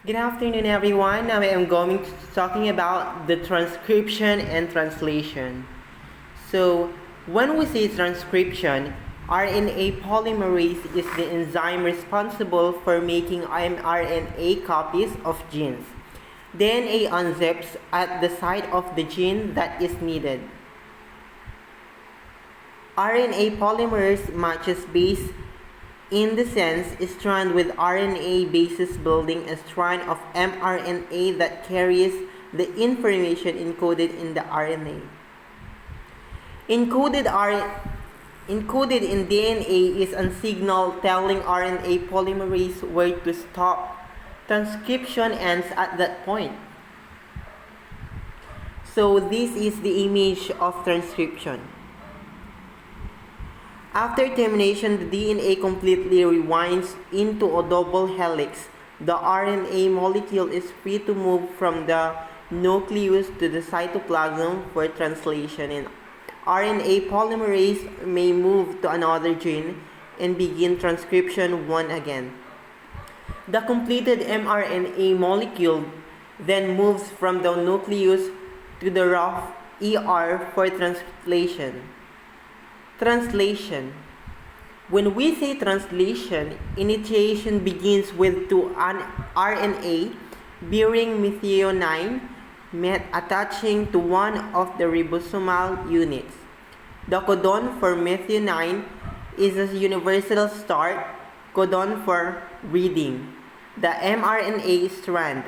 Good afternoon, everyone. Now I am going to talking about the transcription and translation. So, when we say transcription, RNA polymerase is the enzyme responsible for making mRNA copies of genes. DNA unzips at the site of the gene that is needed. RNA polymerase matches base in the sense strand with RNA bases building a strand of mRNA that carries the information encoded in the RNA. Encoded in DNA is a signal telling RNA polymerase where to stop. Transcription ends at that point. So this is the image of transcription. After termination, the DNA completely rewinds into a double helix. The RNA molecule is free to move from the nucleus to the cytoplasm for translation, and RNA polymerase may move to another gene and begin transcription once again. The completed mRNA molecule then moves from the nucleus to the rough ER for translation. Translation. When we say translation, initiation begins with two RNA bearing methionine attaching to one of the ribosomal units. The codon for methionine is a universal start codon for reading the mRNA strand.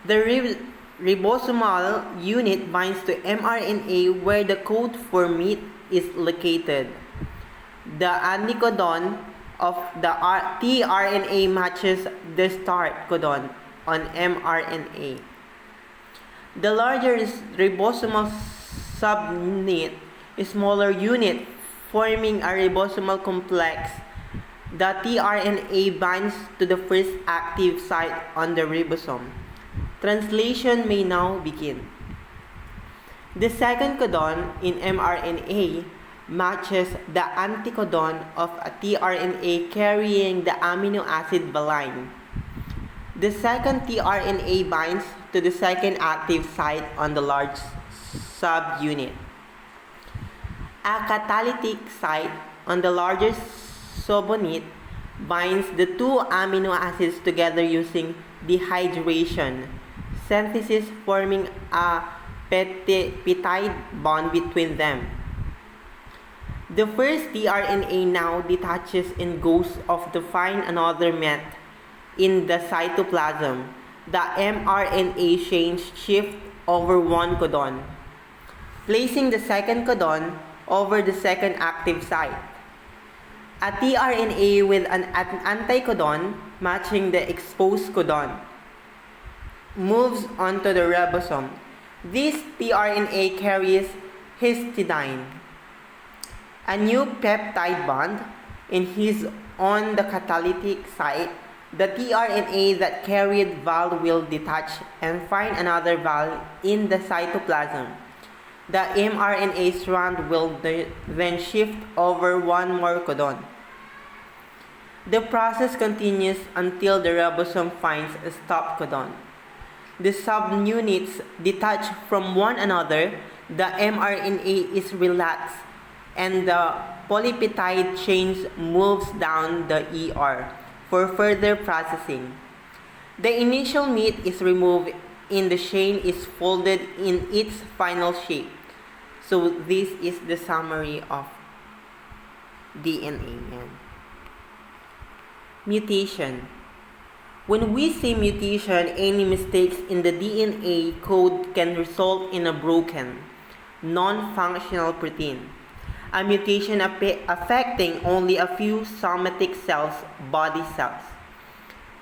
The ribosomal unit binds to mRNA where the code for meat is located. The anticodon of the tRNA matches the start codon on mRNA. The larger ribosomal subunit is smaller unit forming a ribosomal complex. The tRNA binds to the first active site on the ribosome. Translation may now begin. The second codon in mRNA matches the anticodon of a tRNA carrying the amino acid valine. The second tRNA binds to the second active site on the large subunit. A catalytic site on the larger subunit binds the two amino acids together using dehydration synthesis, forming a peptide bond between them. The first tRNA now detaches and goes off to find another met in the cytoplasm. The mRNA chain shifts over one codon, placing the second codon over the second active site. A tRNA with an anticodon matching the exposed codon moves onto the ribosome. This tRNA carries histidine, a new peptide bond, and is on the catalytic site. The tRNA that carried val will detach and find another val in the cytoplasm. The mRNA strand will then shift over one more codon. The process continues until the ribosome finds a stop codon. The subunits detach from one another, the mRNA is relaxed, and the polypeptide chain moves down the ER for further processing. The initial meat is removed and the chain is folded in its final shape. So this is the summary of DNA. Mutation. When we say mutation, any mistakes in the DNA code can result in a broken, non-functional protein. A mutation affecting only a few somatic cells, body cells,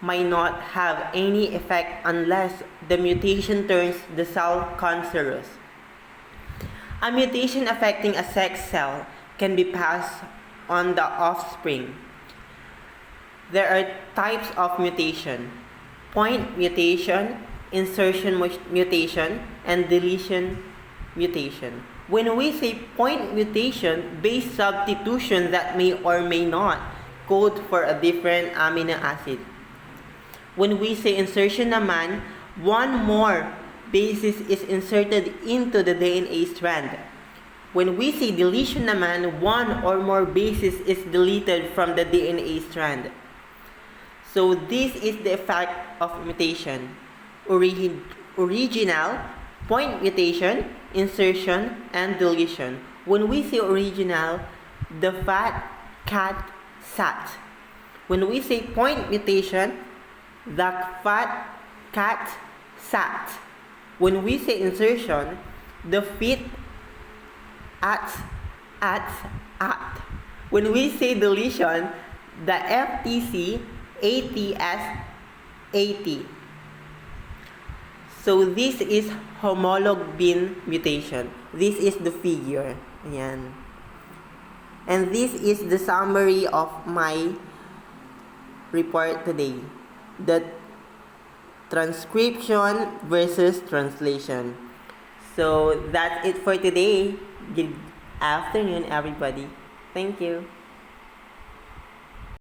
might not have any effect unless the mutation turns the cell cancerous. A mutation affecting a sex cell can be passed on the offspring. There are types of mutation: point mutation, insertion mutation, and deletion mutation. When we say point mutation, base substitution that may or may not code for a different amino acid. When we say insertion naman, one more basis is inserted into the DNA strand. When we say deletion naman, one or more bases is deleted from the DNA strand. So this is the effect of mutation. Original, point mutation, insertion, and deletion. When we say original, the fat cat sat. When we say point mutation, the fat cat sat. When we say insertion, the feet at. When we say deletion, the FTC ATS 80. So this is homolog bin mutation. This is the figure. Ayan. And this is the summary of my report today. The transcription versus translation. So that's it for today. Good afternoon, everybody. Thank you.